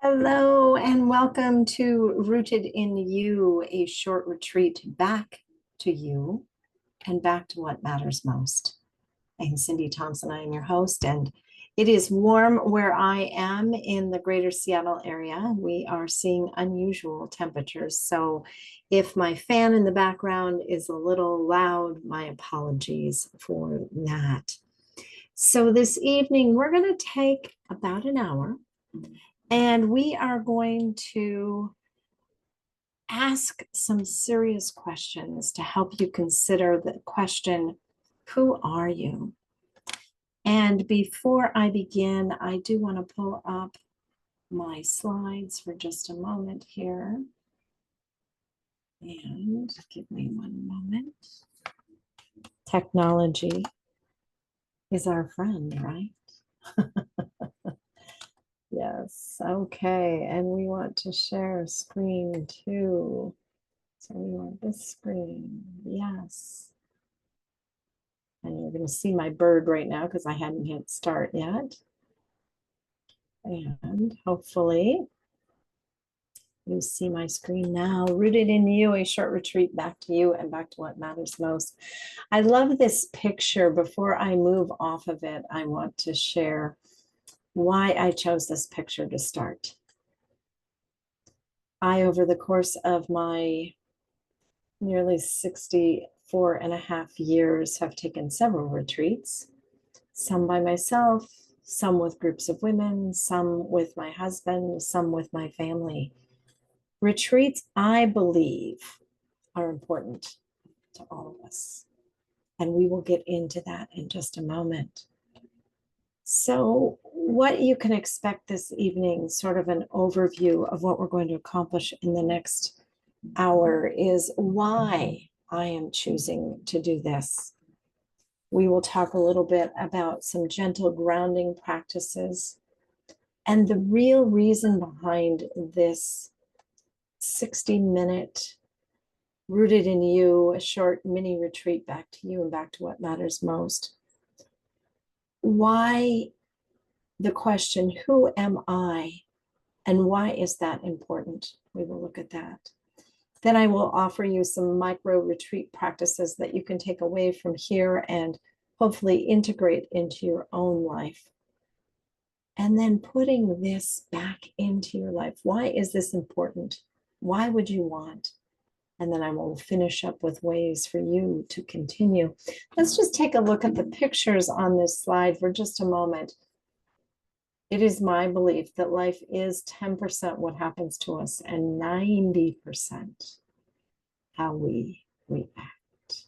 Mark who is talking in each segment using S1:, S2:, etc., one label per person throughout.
S1: Hello and welcome to Rooted in You, a short retreat back to you and back to what matters most. I'm Cindy Thompson. I am your host, and it is warm where I am in the greater Seattle area. We are seeing unusual temperatures. So if my fan in the background is a little loud, my apologies for that. So this evening, we're going to take about an hour. And we are going to ask some serious questions to help you consider the question, who are you? And before I begin, I do want to pull up my slides for just a moment here. And give me one moment. Technology is our friend, right? Yes, okay. And we want to share a screen too. So we want this screen, yes. And you're going to see my bird right now because I hadn't hit start yet. And hopefully you see my screen now. Rooted in You, a short retreat back to you and back to what matters most. I love this picture. Before I move off of it, I want to share why I chose this picture to start. Over the course of my nearly 64 and a half years, have taken several retreats, some by myself, some with groups of women, some with my husband, some with my family. Retreats, I believe, are important to all of us. And we will get into that in just a moment. So, what you can expect this evening, sort of an overview of what we're going to accomplish in the next hour, is why I am choosing to do this. We will talk a little bit about some gentle grounding practices and the real reason behind this 60-minute Rooted in You, a short mini retreat back to you and back to what matters most. Why the question, who am I? And why is that important? We will look at that. Then I will offer you some micro retreat practices that you can take away from here and hopefully integrate into your own life. And then putting this back into your life. Why is this important? Why would you want? And then I will finish up with ways for you to continue. Let's just take a look at the pictures on this slide for just a moment. It is my belief that life is 10% what happens to us and 90% how we react.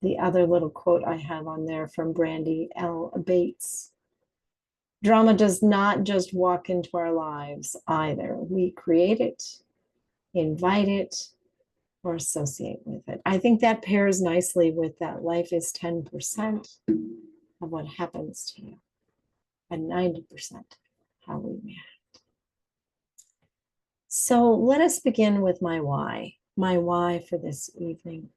S1: The other little quote I have on there from Brandy L. Bates. Drama does not just walk into our lives either. We create it, invite it, or associate with it. I think that pairs nicely with that life is 10% of what happens to you and 90% how we react. So let us begin with my why for this evening.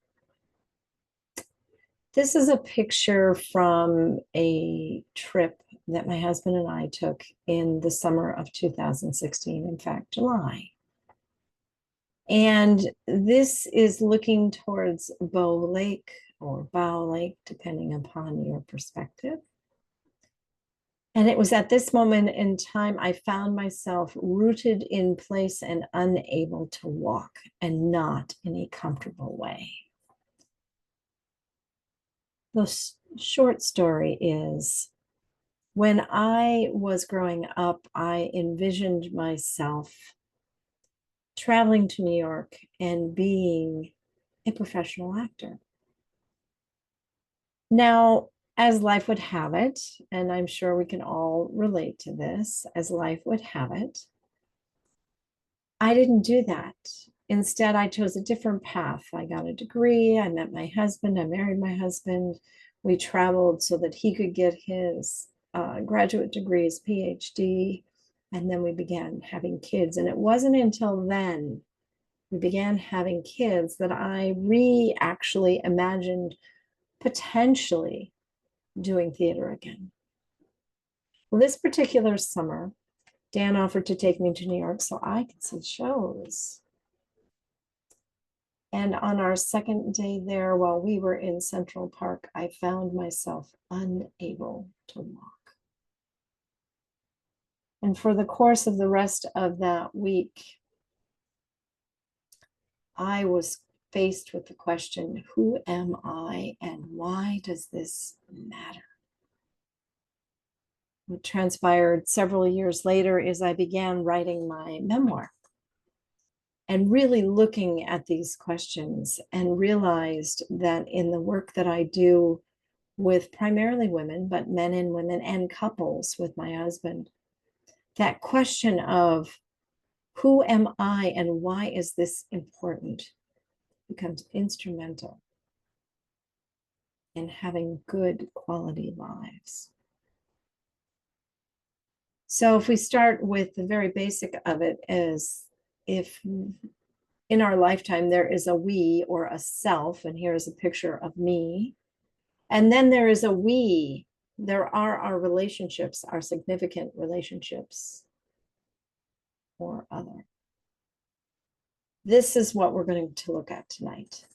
S1: This is a picture from a trip that my husband and I took in the summer of 2016, in fact, July. And this is looking towards Bow Lake or Bow Lake, depending upon your perspective. And it was at this moment in time I found myself rooted in place and unable to walk, and not in a comfortable way. The short story is, when I was growing up, I envisioned myself traveling to New York and being a professional actor. Now, as life would have it, and I'm sure we can all relate to this, as life would have it, I didn't do that. Instead, I chose a different path. I got a degree, I met my husband, I married my husband. We traveled so that he could get his graduate degree, his PhD, and then we began having kids. And it wasn't until then we began having kids that I actually imagined potentially doing theater again. Well, this particular summer, Dan offered to take me to New York so I could see shows. And on our second day there, while we were in Central Park, I found myself unable to walk. And for the course of the rest of that week, I was faced with the question, who am I and why does this matter? What transpired several years later is I began writing my memoir and really looking at these questions and realized that in the work that I do with primarily women, but men and women and couples with my husband, that question of who am I and why is this important becomes instrumental in having good quality lives. So if we start with the very basic of it is if in our lifetime there is a we or a self, and here's a picture of me, and then there is a we, there are our relationships, our significant relationships or other. This is what we're going to look at tonight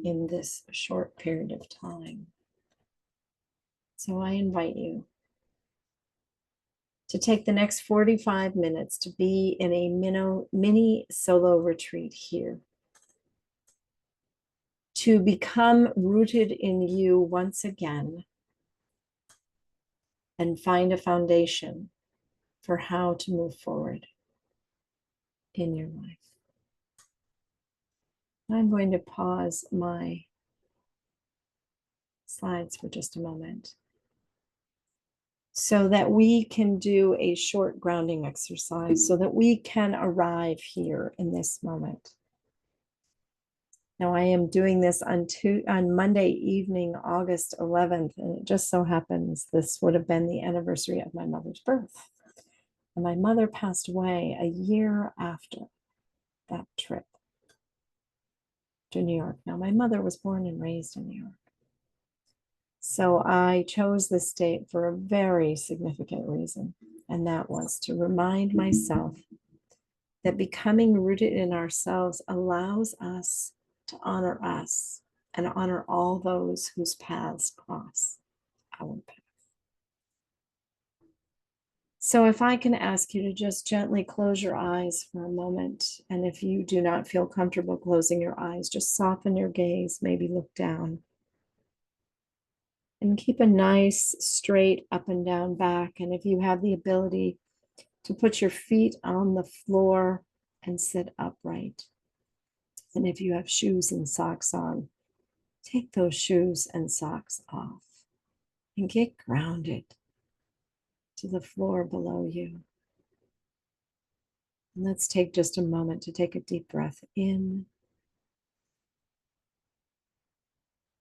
S1: in this short period of time. So I invite you to take the next 45 minutes to be in a mini solo retreat here, to become rooted in you once again and find a foundation for how to move forward in your life. I'm going to pause my slides for just a moment so that we can do a short grounding exercise so that we can arrive here in this moment. Now, I am doing this on Monday evening, August 11th, and it just so happens this would have been the anniversary of my mother's birth. And my mother passed away a year after that trip to New York. Now, my mother was born and raised in New York. So I chose this date for a very significant reason, and that was to remind myself that becoming rooted in ourselves allows us to honor us and honor all those whose paths cross our path. So if I can ask you to just gently close your eyes for a moment, and if you do not feel comfortable closing your eyes, just soften your gaze, maybe look down. And keep a nice straight up and down back. And if you have the ability to put your feet on the floor and sit upright. And if you have shoes and socks on, take those shoes and socks off and get grounded to the floor below you. And let's take just a moment to take a deep breath in.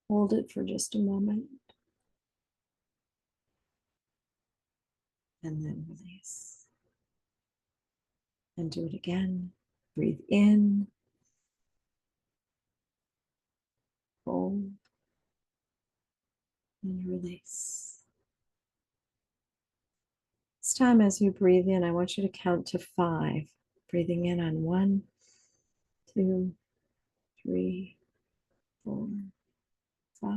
S1: Hold it for just a moment. And then release. And do it again. Breathe in. Hold. And release. This time as you breathe in, I want you to count to 5. Breathing in on 1, 2, 3, 4, 5.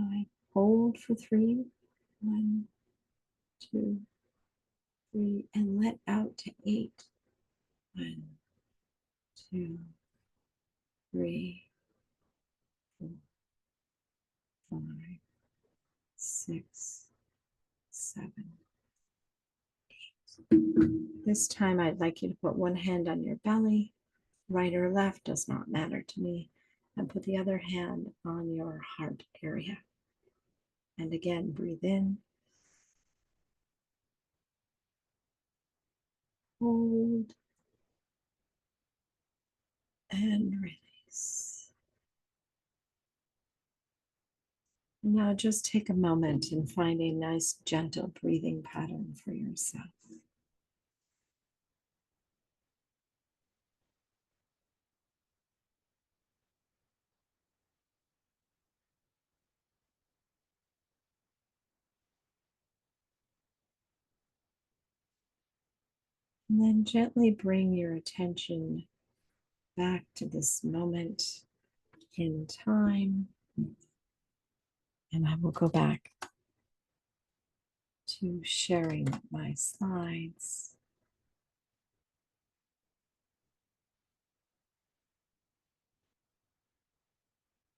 S1: Hold for 3. 1, 2, 3. And let out to 8. 1, 2, 3, 4, 5, 6, 7. This time I'd like you to put one hand on your belly, right or left, does not matter to me, and put the other hand on your heart area. And again, breathe in, hold, and release. Now just take a moment and find a nice gentle breathing pattern for yourself. And then gently bring your attention back to this moment in time. And I will go back to sharing my slides.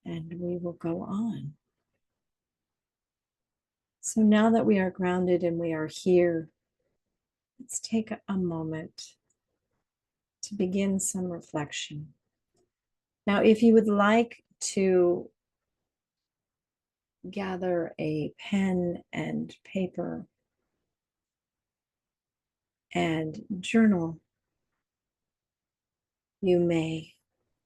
S1: And we will go on. So now that we are grounded and we are here, let's take a moment to begin some reflection. Now, if you would like to gather a pen and paper and journal, you may.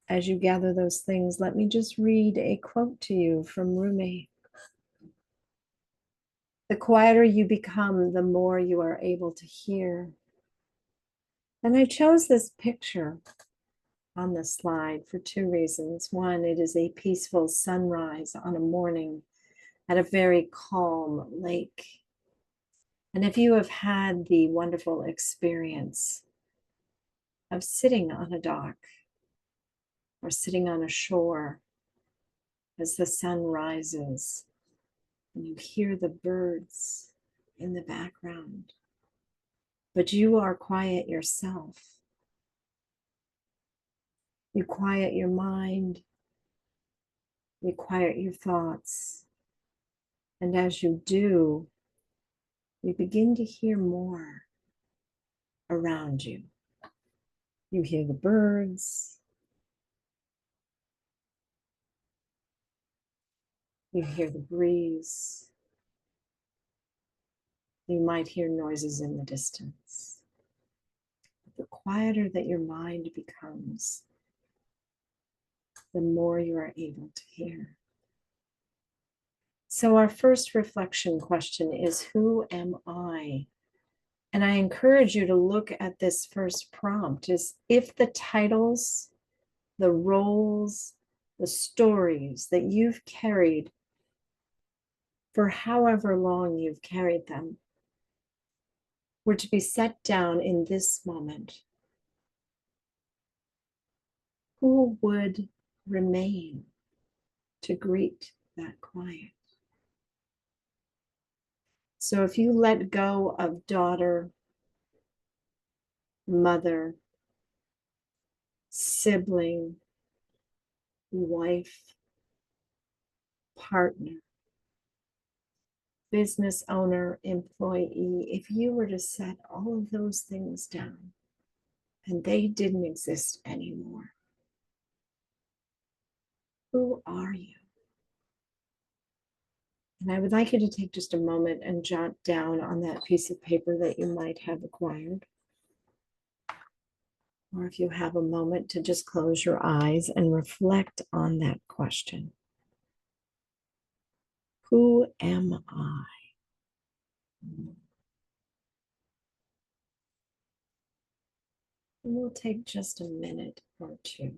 S1: As you gather those things, let me just read a quote to you from Rumi. The quieter you become, the more you are able to hear. And I chose this picture on the slide for two reasons. One, it is a peaceful sunrise on a morning at a very calm lake. And if you have had the wonderful experience of sitting on a dock or sitting on a shore as the sun rises and you hear the birds in the background, but you are quiet yourself. You quiet your mind, you quiet your thoughts, and as you do, you begin to hear more around you. You hear the birds, you hear the breeze, you might hear noises in the distance. The quieter that your mind becomes, the more you are able to hear. So our first reflection question is, who am I? And I encourage you to look at this first prompt is if the titles, the roles, the stories that you've carried for however long you've carried them were to be set down in this moment, who would remain to greet that quiet? So if you let go of daughter, mother, sibling, wife, partner, business owner, employee, if you were to set all of those things down and they didn't exist anymore, who are you? And I would like you to take just a moment and jot down on that piece of paper that you might have acquired. Or if you have a moment to just close your eyes and reflect on that question. Who am I? And we'll take just a minute or two.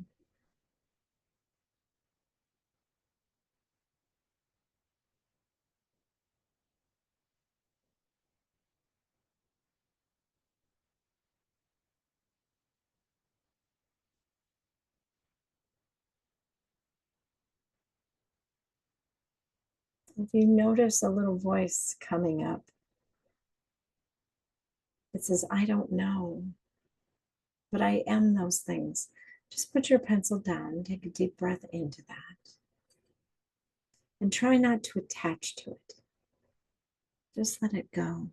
S1: If you notice a little voice coming up, it says, I don't know, but I am those things. Just put your pencil down, take a deep breath into that, and try not to attach to it. Just let it go.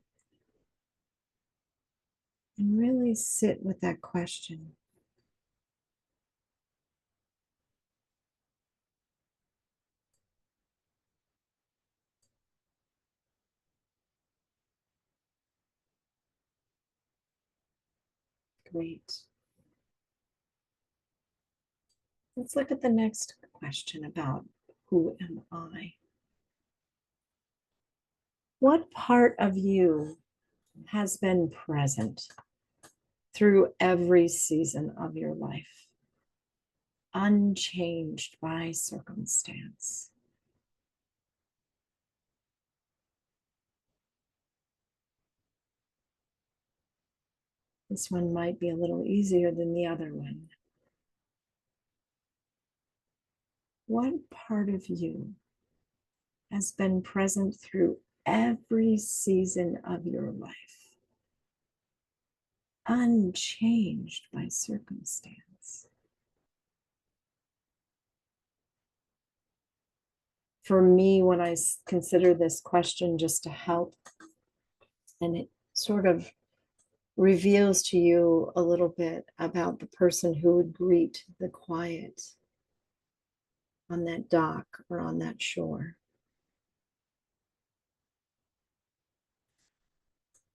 S1: And really sit with that question. Great. Let's look at the next question about who am I? What part of you has been present through every season of your life, unchanged by circumstance? This one might be a little easier than the other one. What part of you has been present through every season of your life, unchanged by circumstance? For me, when I consider this question just to help, and it sort of reveals to you a little bit about the person who would greet the quiet on that dock or on that shore.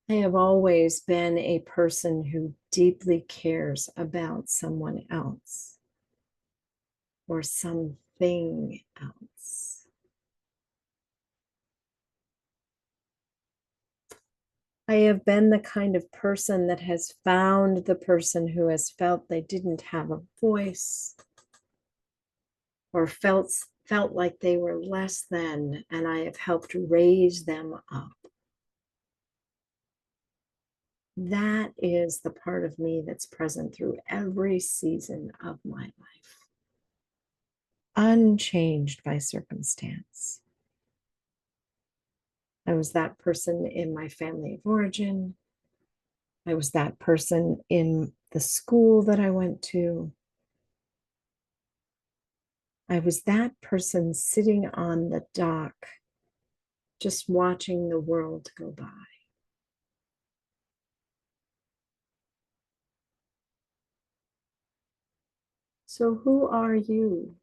S1: I have always been a person who deeply cares about someone else or something else. I have been the kind of person that has found the person who has felt they didn't have a voice or felt like they were less than, and I have helped raise them up. That is the part of me that's present through every season of my life, unchanged by circumstance. I was that person in my family of origin. I was that person in the school that I went to. I was that person sitting on the dock, just watching the world go by. So, who are you?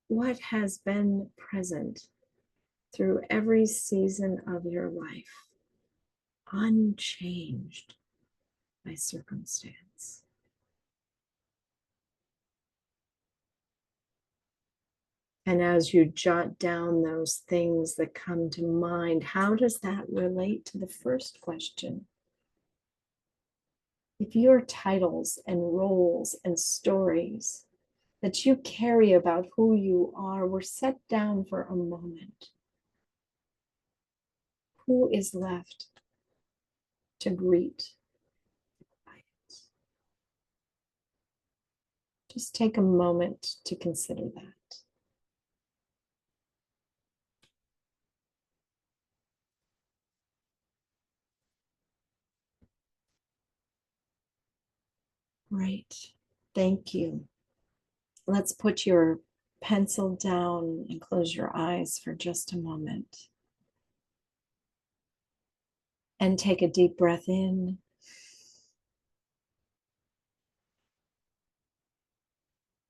S1: What has been present through every season of your life, unchanged by circumstance? And as you jot down those things that come to mind, how does that relate to the first question? If your titles and roles and stories that you carry about who you are were set down for a moment, who is left to greet? Just take a moment to consider that. Great. Thank you. Let's put your pencil down and close your eyes for just a moment. And take a deep breath in.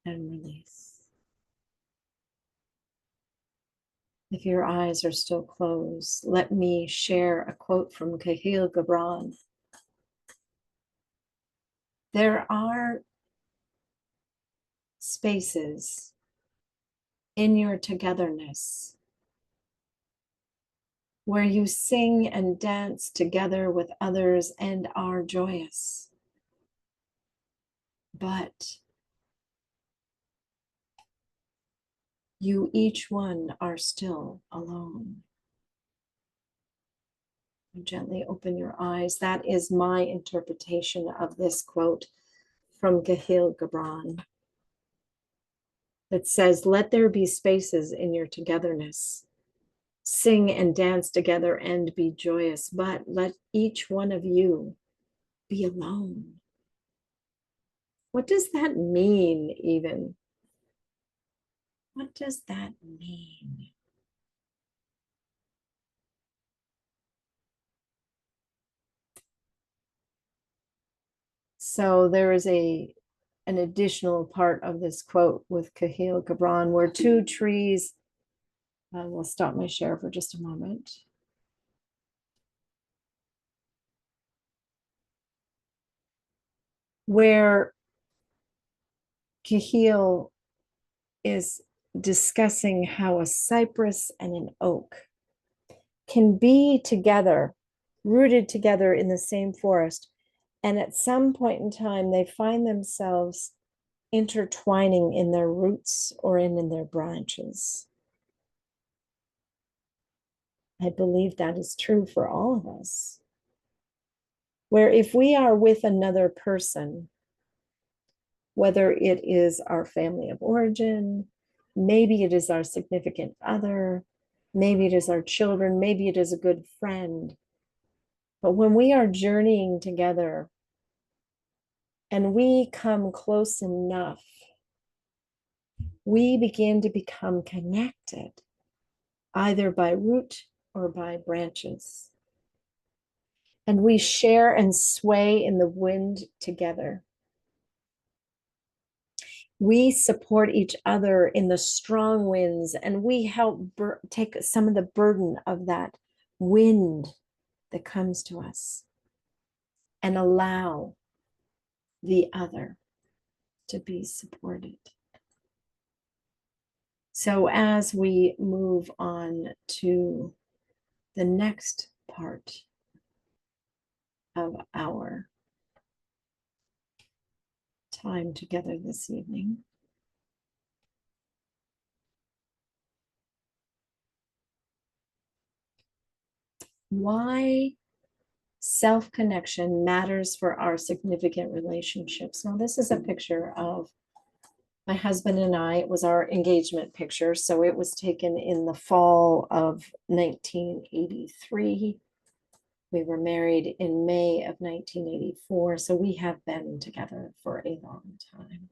S1: And release. If your eyes are still closed, let me share a quote from Kahlil Gibran. There are spaces in your togetherness where you sing and dance together with others and are joyous. But you each one are still alone. Gently open your eyes. That is my interpretation of this quote from Kahlil Gibran. That says, let there be spaces in your togetherness. Sing and dance together and be joyous, but let each one of you be alone. What does that mean, even? What does that mean? So there is an additional part of this quote with Kahlil Gibran where two trees, we'll stop my share for just a moment. Where Kahlil is discussing how a cypress and an oak can be together, rooted together in the same forest. And at some point in time, they find themselves intertwining in their roots or in their branches. I believe that is true for all of us. where if we are with another person, whether it is our family of origin, maybe it is our significant other, maybe it is our children, maybe it is a good friend. But when we are journeying together and we come close enough, we begin to become connected, either by root or by branches. And we share and sway in the wind together. We support each other in the strong winds, and we help take some of the burden of that wind that comes to us and allow the other to be supported. So as we move on to the next part of our time together this evening, why self-connection matters for our significant relationships. Now, this is a picture of my husband and I. It was our engagement picture. So it was taken in the fall of 1983. We were married in May of 1984. So we have been together for a long time.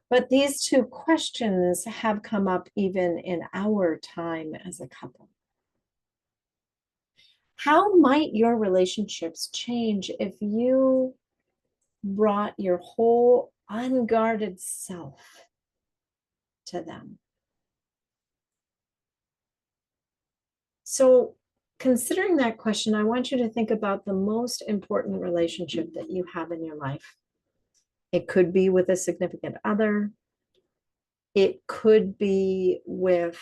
S1: But these two questions have come up even in our time as a couple. How might your relationships change if you brought your whole unguarded self to them? So, considering that question, I want you to think about the most important relationship that you have in your life. It could be with a significant other. It could be with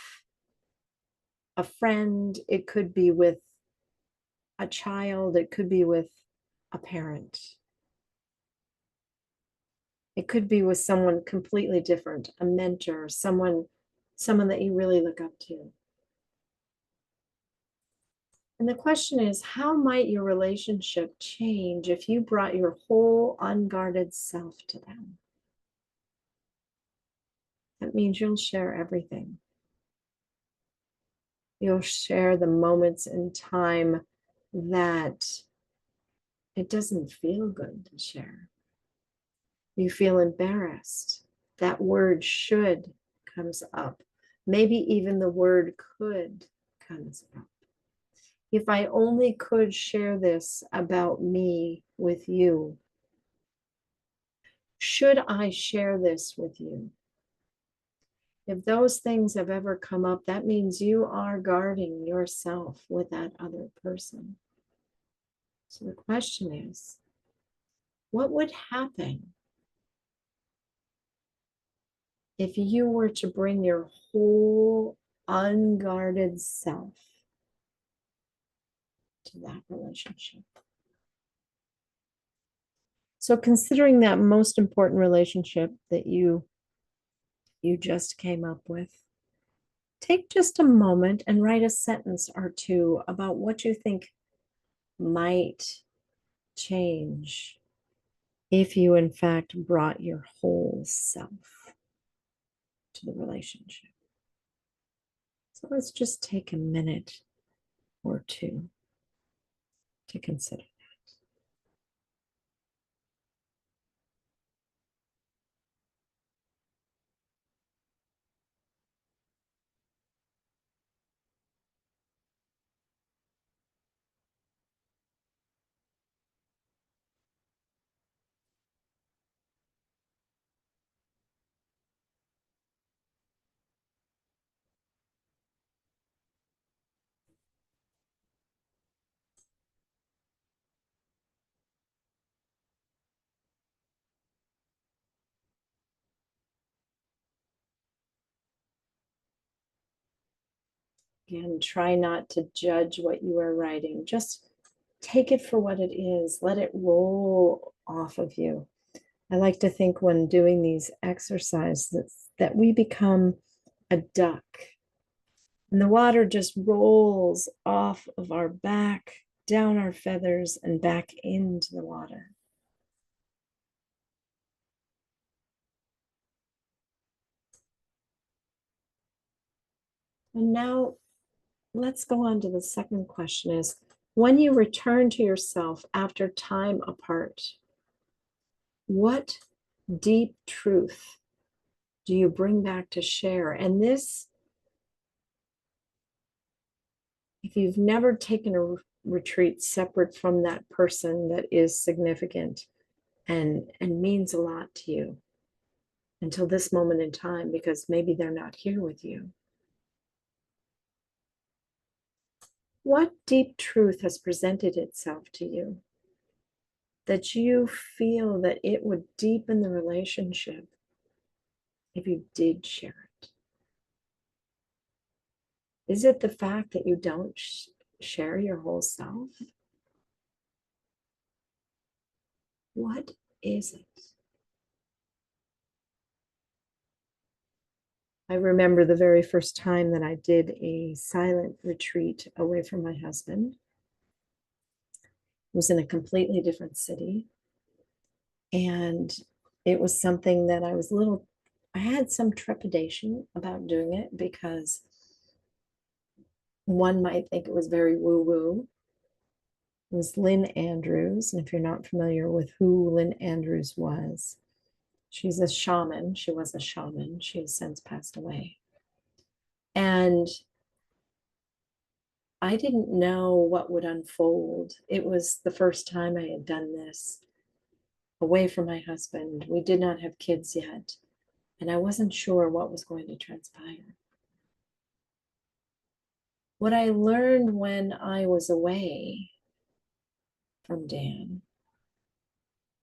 S1: a friend. It could be with a child. It could be with a parent. It could be with someone completely different, a mentor, someone that you really look up to. And the question is, how might your relationship change if you brought your whole unguarded self to them? That means you'll share everything. You'll share the moments in time that it doesn't feel good to share. You feel embarrassed. That word should comes up. Maybe even the word could comes up. If I only could share this about me with you, should I share this with you? If those things have ever come up, that means you are guarding yourself with that other person. So the question is, what would happen if you were to bring your whole unguarded self to that relationship? So considering that most important relationship that you just came up with, take just a moment and write a sentence or two about what you think might change if you in fact brought your whole self to the relationship. So let's just take a minute or two to consider. Again, try not to judge what you are writing. Just take it for what it is. Let it roll off of you. I like to think when doing these exercises that we become a duck and the water just rolls off of our back down our feathers and back into the water. And now let's go on to the second question is, when you return to yourself after time apart, what deep truth do you bring back to share? And this, if you've never taken a retreat separate from that person that is significant and means a lot to you until this moment in time, because maybe they're not here with you. What deep truth has presented itself to you that you feel that it would deepen the relationship if you did share it? Is it the fact that you don't share your whole self? What is it? I remember the very first time that I did a silent retreat away from my husband. It was in a completely different city. And it was something that I had some trepidation about doing it because one might think it was very woo-woo. It was Lynn Andrews. And if you're not familiar with who Lynn Andrews was, she's a shaman. She was a shaman. She has since passed away. And I didn't know what would unfold. It was the first time I had done this away from my husband. We did not have kids yet, and I wasn't sure what was going to transpire. What I learned when I was away from Dan,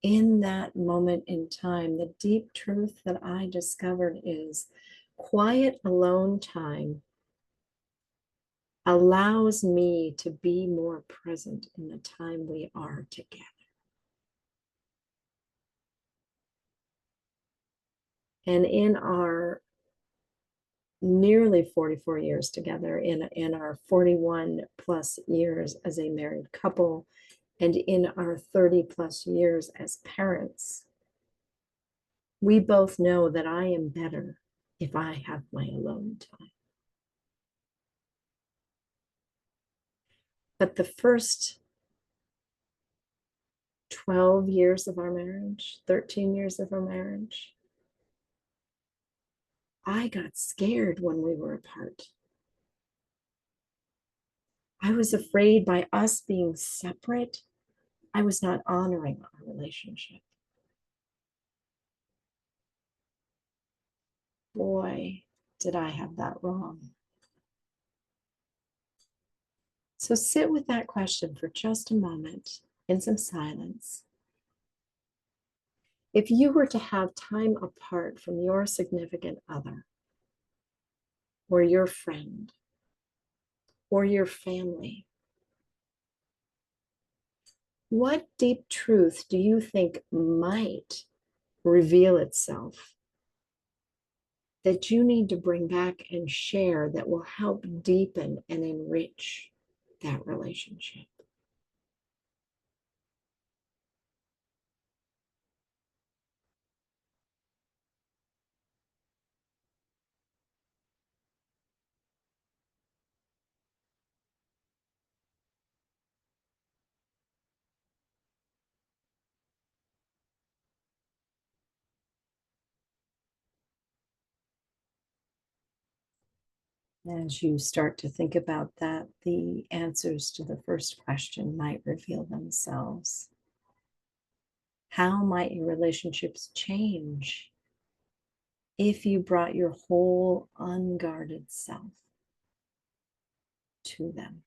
S1: in that moment in time, the deep truth that I discovered is quiet alone time allows me to be more present in the time we are together. And in our nearly 44 years together, in our 41 plus years as a married couple, and in our 30 plus years as parents, we both know that I am better if I have my alone time. But the first 12 years of our marriage, 13 years of our marriage, I got scared when we were apart. I was afraid by us being separate, I was not honoring our relationship. Boy, did I have that wrong. So sit with that question for just a moment in some silence. If you were to have time apart from your significant other, or your friend, or your family, what deep truth do you think might reveal itself that you need to bring back and share that will help deepen and enrich that relationship? As you start to think about that, the answers to the first question might reveal themselves. How might your relationships change if you brought your whole unguarded self to them?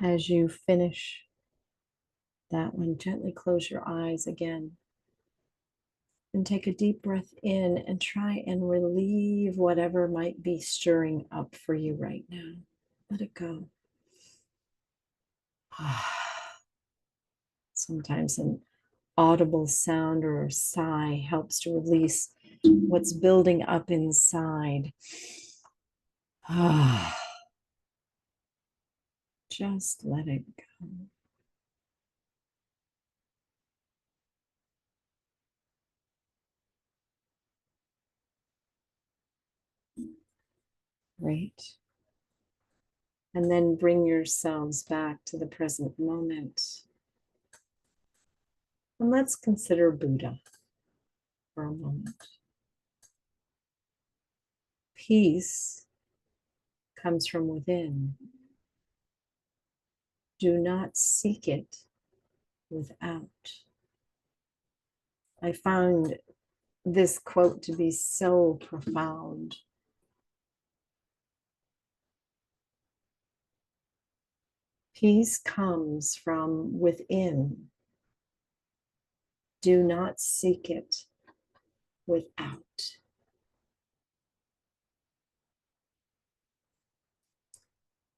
S1: As you finish that one, gently close your eyes again and take a deep breath in and try and relieve whatever might be stirring up for you right now. Let it go. Sometimes an audible sound or sigh helps to release what's building up inside. Just let it go. Great. And then bring yourselves back to the present moment. And let's consider Buddha for a moment. Peace comes from within. Do not seek it without. I found this quote to be so profound. Peace comes from within. Do not seek it without.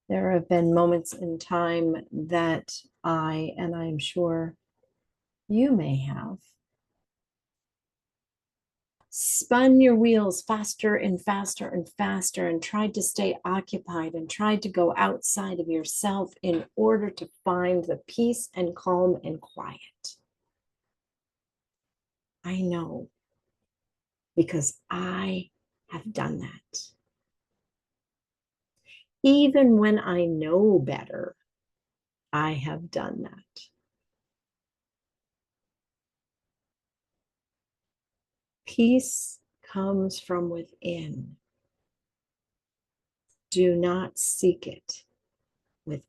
S1: There have been moments in time that and I'm sure you may have, spun your wheels faster and faster and faster and tried to stay occupied and tried to go outside of yourself in order to find the peace and calm and quiet. I know, because I have done that. Even when I know better, I have done that. Peace comes from within. Do not seek it without.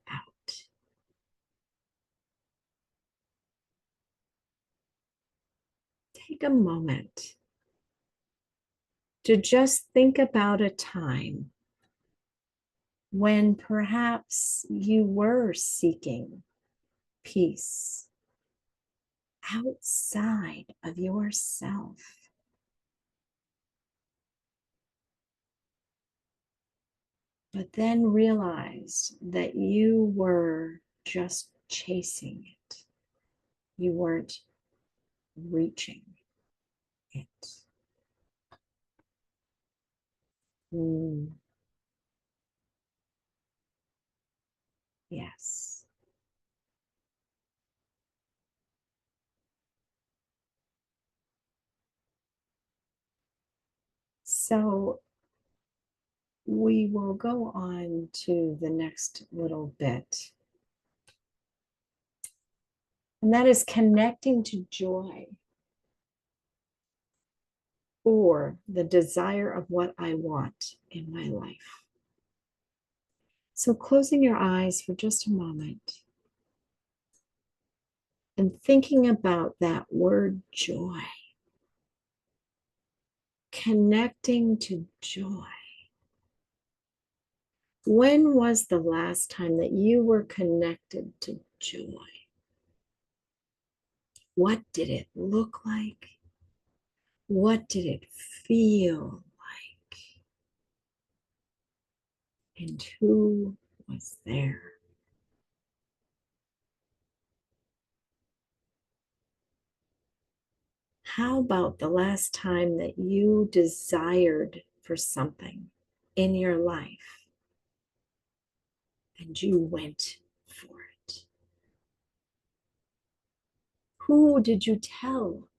S1: Take a moment to just think about a time when perhaps you were seeking peace outside of yourself. But then realized that you were just chasing it. You weren't reaching it. Yes. So we will go on to the next little bit. And that is connecting to joy, or the desire of what I want in my life. So closing your eyes for just a moment and thinking about that word joy, connecting to joy. When was the last time that you were connected to joy? What did it look like? What did it feel like? And who was there? How about the last time that you desired for something in your life and you went for it? Who did you tell?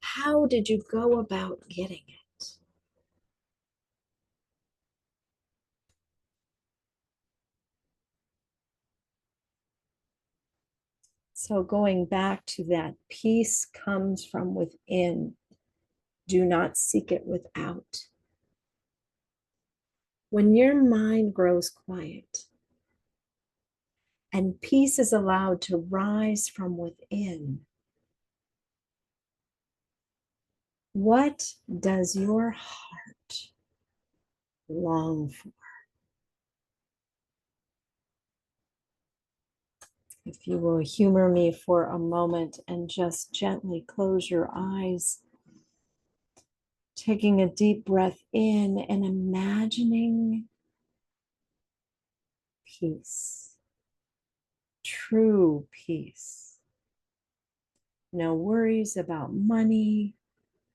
S1: How did you go about getting it? So going back to that, peace comes from within. Do not seek it without. When your mind grows quiet and peace is allowed to rise from within, what does your heart long for? If you will humor me for a moment and just gently close your eyes, taking a deep breath in and imagining peace, true peace. No worries about money,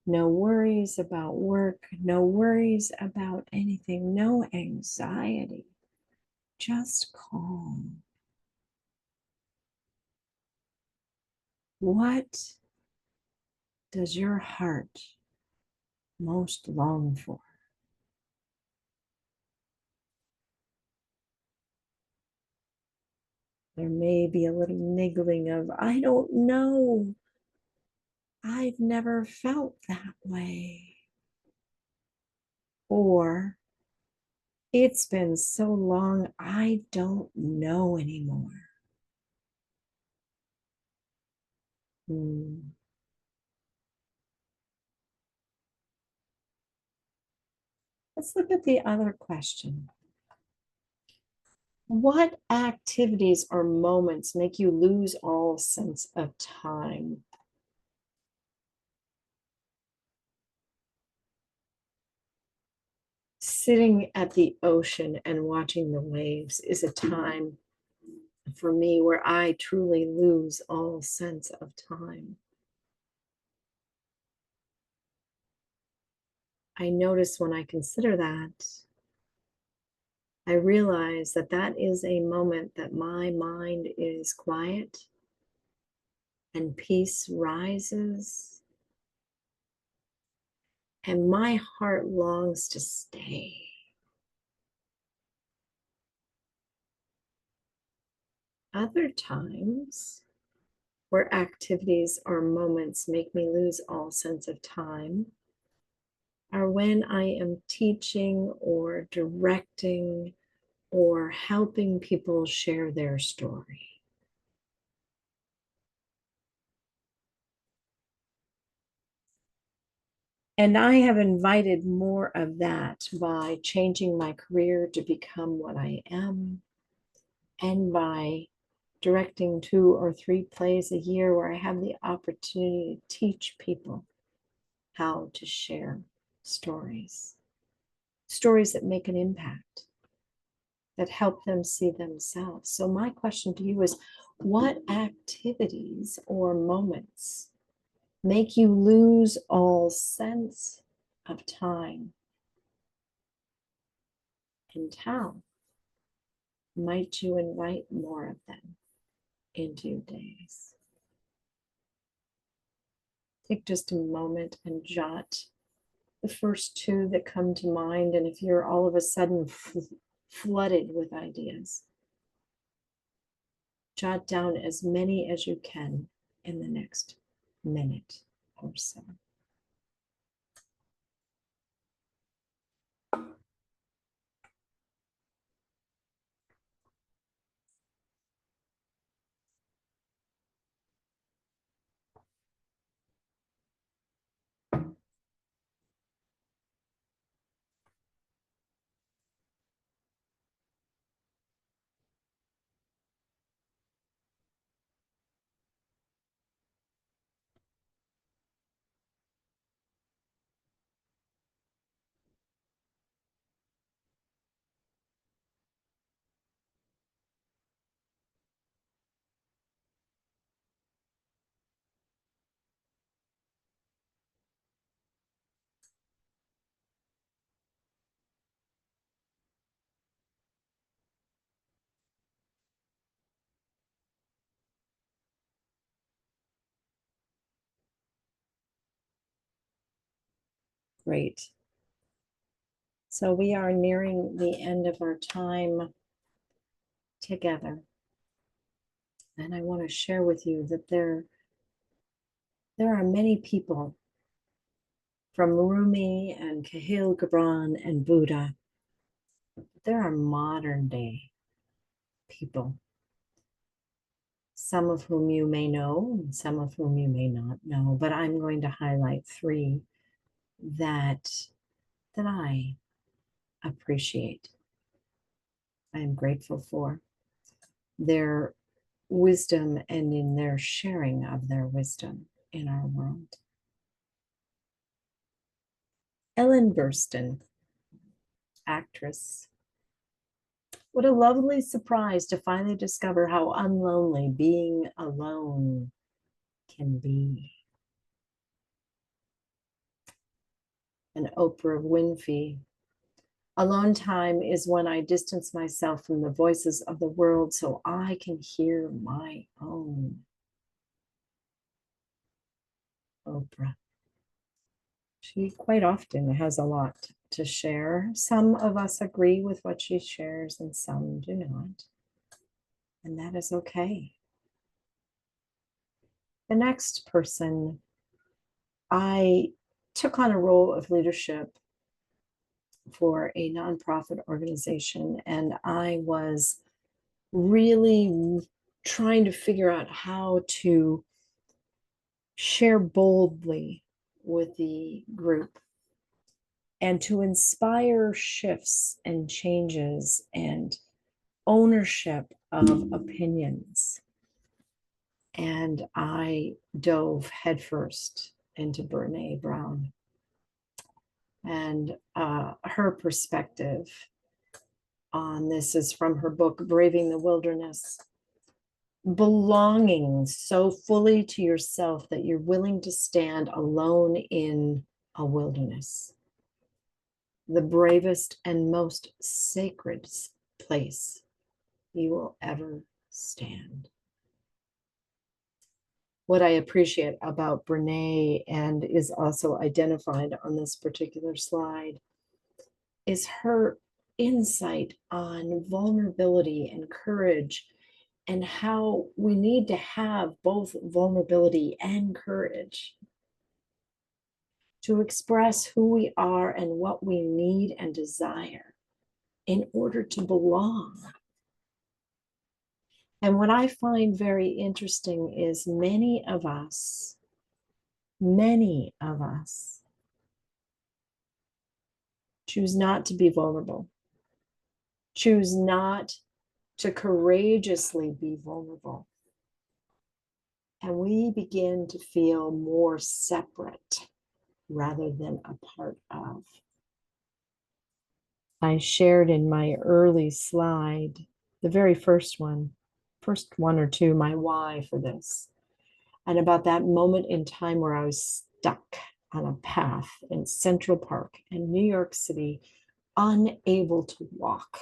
S1: no worries about work, no worries about anything, no anxiety, just calm. What does your heart most long for? There may be a little niggling of, I don't know. I've never felt that way. Or, it's been so long, I don't know anymore. Hmm. Let's look at the other question. What activities or moments make you lose all sense of time? Sitting at the ocean and watching the waves is a time for me where I truly lose all sense of time. I notice when I consider that, I realize that that is a moment that my mind is quiet and peace rises, and my heart longs to stay. Other times, where activities or moments make me lose all sense of time, are when I am teaching or directing or helping people share their story. And I have invited more of that by changing my career to become what I am, and by directing 2 or 3 plays a year where I have the opportunity to teach people how to share stories, stories that make an impact, that help them see themselves. So my question to you is, what activities or moments make you lose all sense of time? And how might you invite more of them into your days? Take just a moment and jot the first 2 that come to mind. And if you're all of a sudden flooded with ideas, jot down as many as you can in the next minute or so. Great. So we are nearing the end of our time together. And I want to share with you that there are many people, from Rumi and Kahlil Gibran and Buddha. There are modern day people, some of whom you may know, and some of whom you may not know, but I'm going to highlight 3 that I appreciate, I am grateful for. Their wisdom and in their sharing of their wisdom in our world. Ellen Burstyn, actress. What a lovely surprise to finally discover how unlonely being alone can be. And Oprah Winfrey. Alone time is when I distance myself from the voices of the world so I can hear my own. Oprah. She quite often has a lot to share. Some of us agree with what she shares and some do not. And that is okay. The next person, I took on a role of leadership for a nonprofit organization, and I was really trying to figure out how to share boldly with the group and to inspire shifts and changes and ownership of opinions. And I dove headfirst into Brene Brown and her perspective on this is from her book, Braving the Wilderness. Belonging so fully to yourself that you're willing to stand alone in a wilderness, the bravest and most sacred place you will ever stand. What I appreciate about Brene, and is also identified on this particular slide, is her insight on vulnerability and courage, and how we need to have both vulnerability and courage to express who we are and what we need and desire in order to belong. And what I find very interesting is many of us choose not to be vulnerable, choose not to courageously be vulnerable. And we begin to feel more separate rather than a part of. I shared in my early slide, the very first one or two, my why for this. And about that moment in time where I was stuck on a path in Central Park in New York City, unable to walk.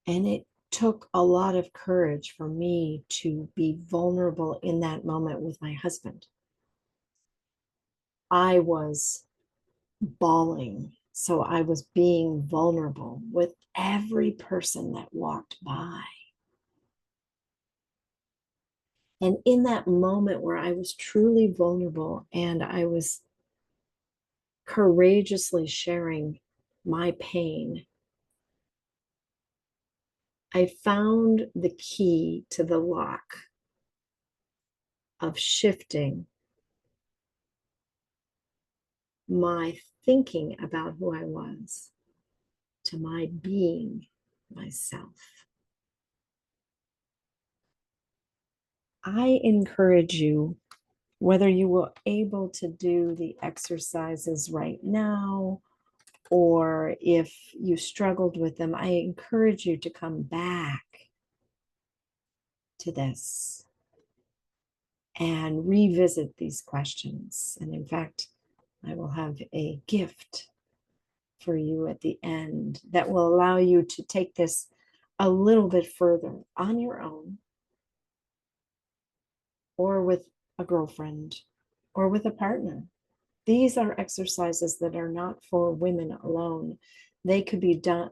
S1: And it took a lot of courage for me to be vulnerable in that moment with my husband. I was bawling, so I was being vulnerable with every person that walked by. And in that moment where I was truly vulnerable and I was courageously sharing my pain, I found the key to the lock of shifting my thinking about who I was to my being myself. I encourage you, whether you were able to do the exercises right now, or if you struggled with them, I encourage you to come back to this and revisit these questions. And in fact, I will have a gift for you at the end that will allow you to take this a little bit further on your own, or with a girlfriend, or with a partner. These are exercises that are not for women alone. They could be done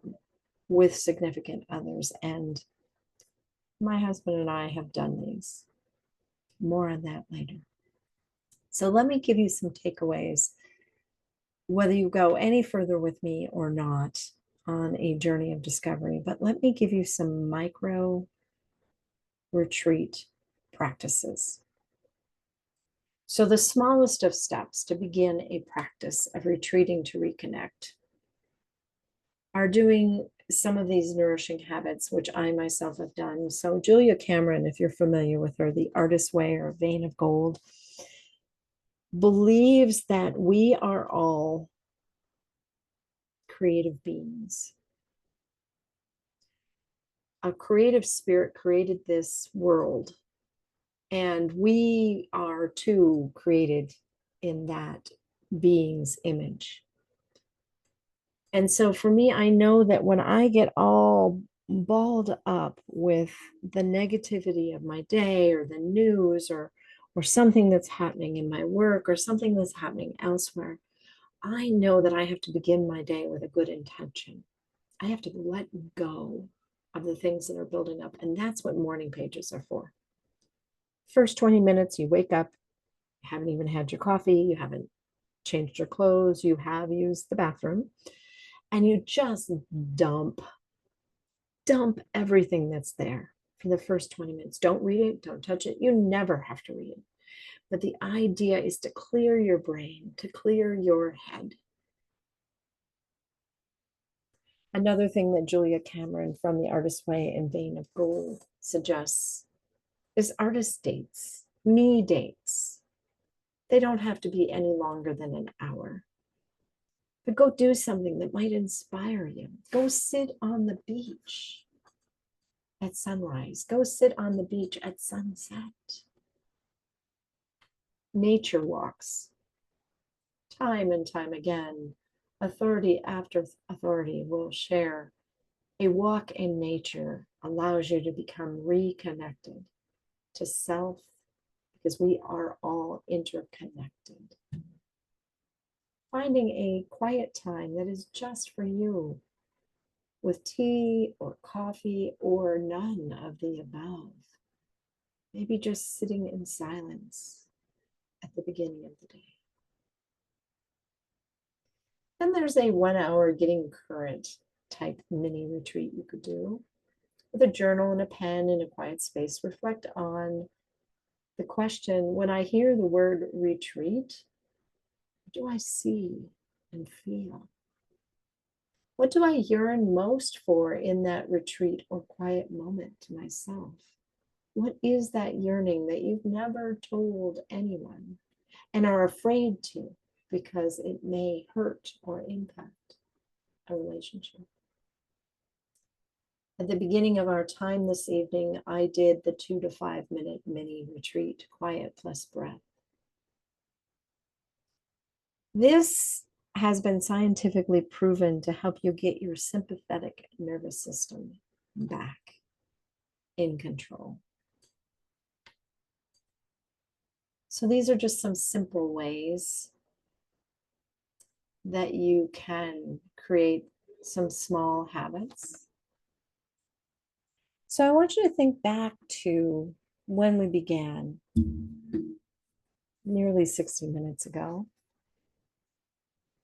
S1: with significant others. And my husband and I have done these. More on that later. So let me give you some takeaways, whether you go any further with me or not on a journey of discovery. But let me give you some micro retreat practices. So the smallest of steps to begin a practice of retreating to reconnect are doing some of these nourishing habits, which I myself have done. So Julia Cameron, if you're familiar with her, The Artist's Way or Vein of Gold, believes that we are all creative beings. A creative spirit created this world, and we are too created in that being's image. And so for me, I know that when I get all balled up with the negativity of my day or the news or something that's happening in my work or something that's happening elsewhere, I know that I have to begin my day with a good intention. I have to let go of the things that are building up. And that's what morning pages are for. First 20 minutes, you wake up, you haven't even had your coffee, you haven't changed your clothes, you have used the bathroom, and you just dump everything that's there for the first 20 minutes. Don't read it, don't touch it. You never have to read it. But the idea is to clear your brain, to clear your head. Another thing that Julia Cameron from The Artist's Way and Vein of Gold suggests is artist dates, me dates. They don't have to be any longer than an hour. But go do something that might inspire you. Go sit on the beach at sunrise. Go sit on the beach at sunset. Nature walks. Time and time again, authority after authority will share. A walk in nature allows you to become reconnected to self because we are all interconnected. Finding a quiet time that is just for you with tea or coffee or none of the above. Maybe just sitting in silence at the beginning of the day. Then there's a 1 hour getting current type mini retreat you could do with a journal and a pen in a quiet space. Reflect on the question, when I hear the word retreat, what do I see and feel? What do I yearn most for in that retreat or quiet moment to myself? What is that yearning that you've never told anyone and are afraid to because it may hurt or impact a relationship? At the beginning of our time this evening, I did the 2 to 5 minute mini retreat, quiet plus breath. This has been scientifically proven to help you get your sympathetic nervous system back in control. So these are just some simple ways that you can create some small habits. So I want you to think back to when we began nearly 60 minutes ago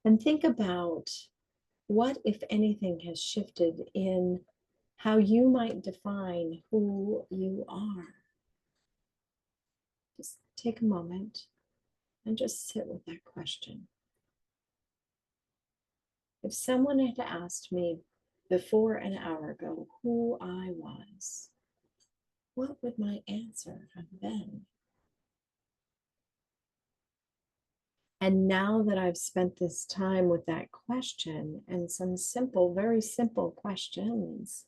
S1: and think about what, if anything, has shifted in how you might define who you are. Just take a moment and just sit with that question. If someone had asked me before an hour ago who I was, what would my answer have been? And now that I've spent this time with that question and some simple, very simple questions,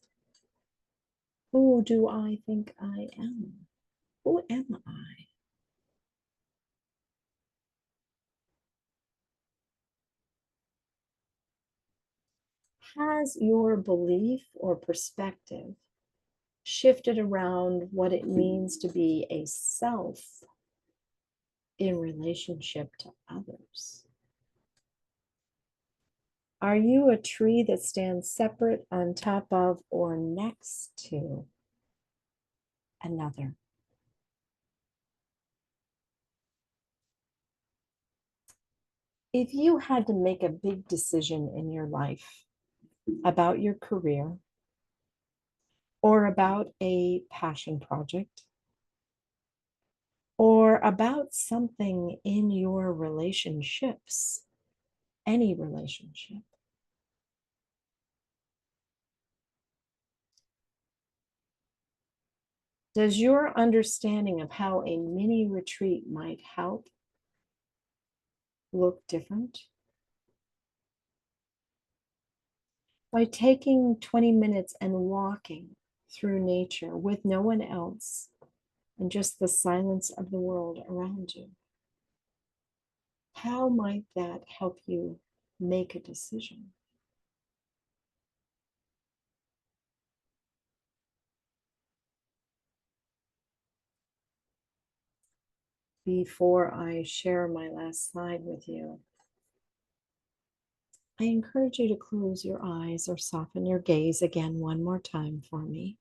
S1: who do I think I am? Who am I? Has your belief or perspective shifted around what it means to be a self in relationship to others? Are you a tree that stands separate on top of or next to another? If you had to make a big decision in your life about your career or about a passion project or about something in your relationships, any relationship, Does your understanding of how a mini retreat might help look different? By taking 20 minutes and walking through nature with no one else and just the silence of the world around you, how might that help you make a decision? Before I share my last slide with you, I encourage you to close your eyes or soften your gaze again one more time for me.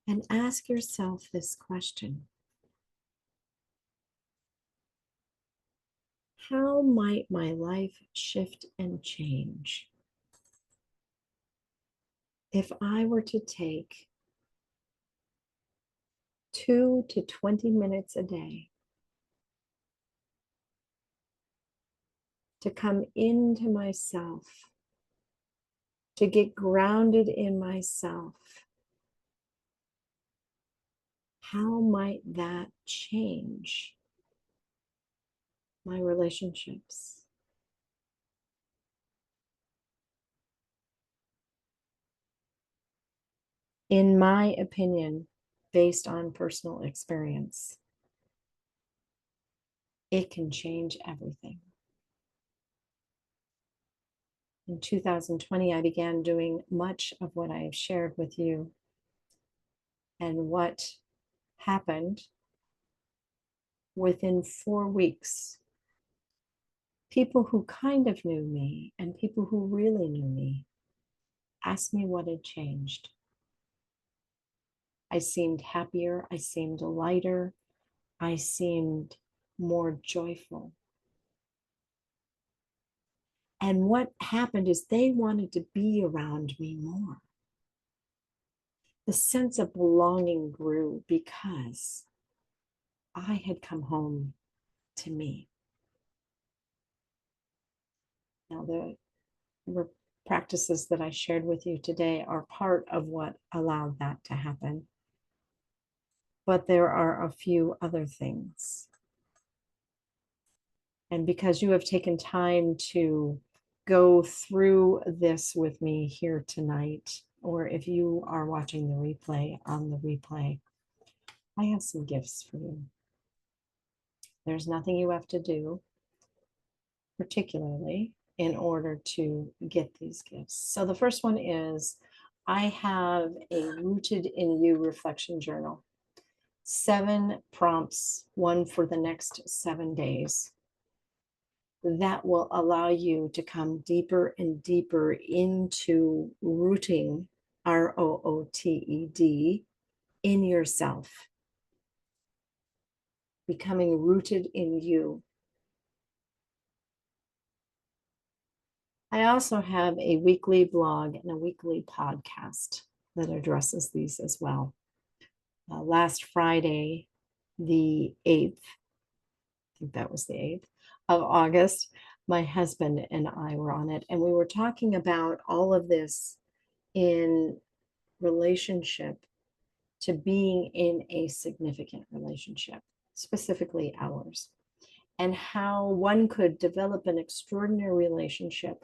S1: And ask yourself this question: how might my life shift and change if I were to take 2 to 20 minutes a day to come into myself, to get grounded in myself? How might that change my relationships? In my opinion, based on personal experience, it can change everything. In 2020, I began doing much of what I have shared with you. And what happened within 4 weeks, people who kind of knew me and people who really knew me asked me what had changed. I seemed happier, I seemed lighter, I seemed more joyful. And what happened is they wanted to be around me more. The sense of belonging grew because I had come home to me. Now, the practices that I shared with you today are part of what allowed that to happen. But there are a few other things. And because you have taken time to go through this with me here tonight, or if you are watching the replay on the replay, I have some gifts for you. There's nothing you have to do, particularly in order to get these gifts. So the first one is I have a Rooted in You reflection journal. 7 prompts, one for the next 7 days, that will allow you to come deeper and deeper into rooting, ROOTED, in yourself, becoming rooted in you. I also have a weekly blog and a weekly podcast that addresses these as well. Last Friday, the 8th, I think that was the 8th of August, my husband and I were on it, and we were talking about all of this in relationship to being in a significant relationship, specifically ours, and how one could develop an extraordinary relationship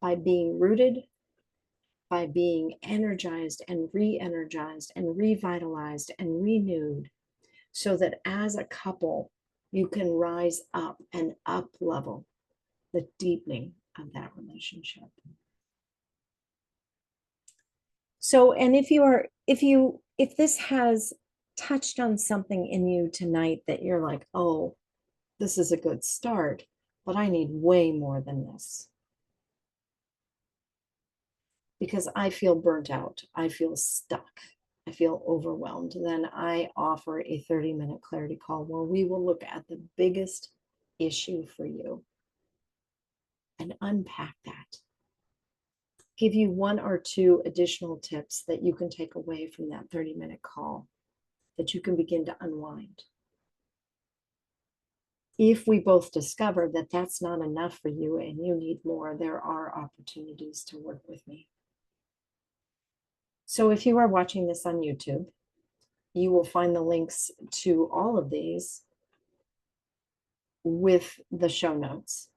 S1: by being rooted, by being energized and re-energized and revitalized and renewed, so that as a couple, you can rise up and up level the deepening of that relationship. So, and if this has touched on something in you tonight that you're like, oh, this is a good start, but I need way more than this, because I feel burnt out, I feel stuck, I feel overwhelmed, then I offer a 30-minute clarity call where we will look at the biggest issue for you and unpack that. Give you 1 or 2 additional tips that you can take away from that 30-minute call that you can begin to unwind. If we both discover that that's not enough for you and you need more, there are opportunities to work with me. So if you are watching this on YouTube, you will find the links to all of these with the show notes.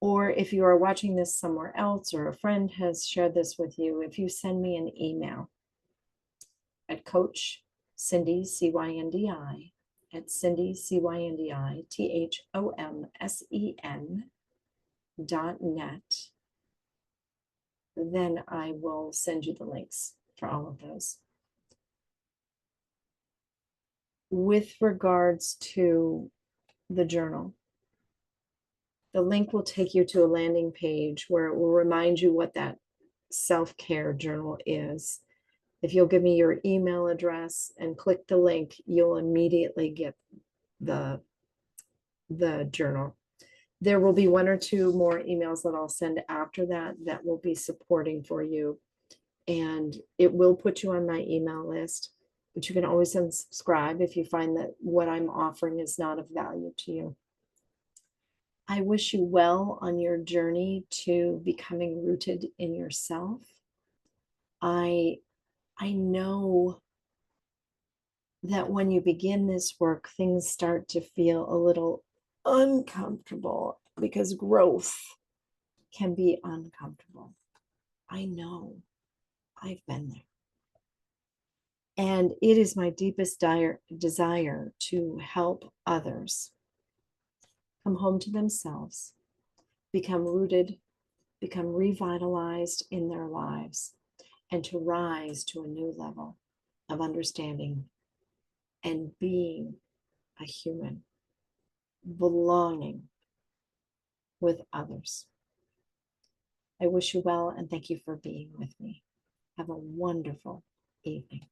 S1: Or if you are watching this somewhere else or a friend has shared this with you, if you send me an email at Coach Cindy, CYNDI, at Cindy, CYNDI, THOMSEN.net, then I will send you the links for all of those. With regards to the journal, the link will take you to a landing page where it will remind you what that self-care journal is. If you'll give me your email address and click the link, you'll immediately get the journal. There will be one or two more emails that I'll send after that that will be supporting for you. And it will put you on my email list, but you can always unsubscribe if you find that what I'm offering is not of value to you. I wish you well on your journey to becoming rooted in yourself. I know that when you begin this work, things start to feel a little uncomfortable because growth can be uncomfortable. I know. I've been there. And it is my deepest desire to help others come home to themselves, become rooted, become revitalized in their lives, and to rise to a new level of understanding and being a human, belonging with others. I wish you well and thank you for being with me. Have a wonderful evening.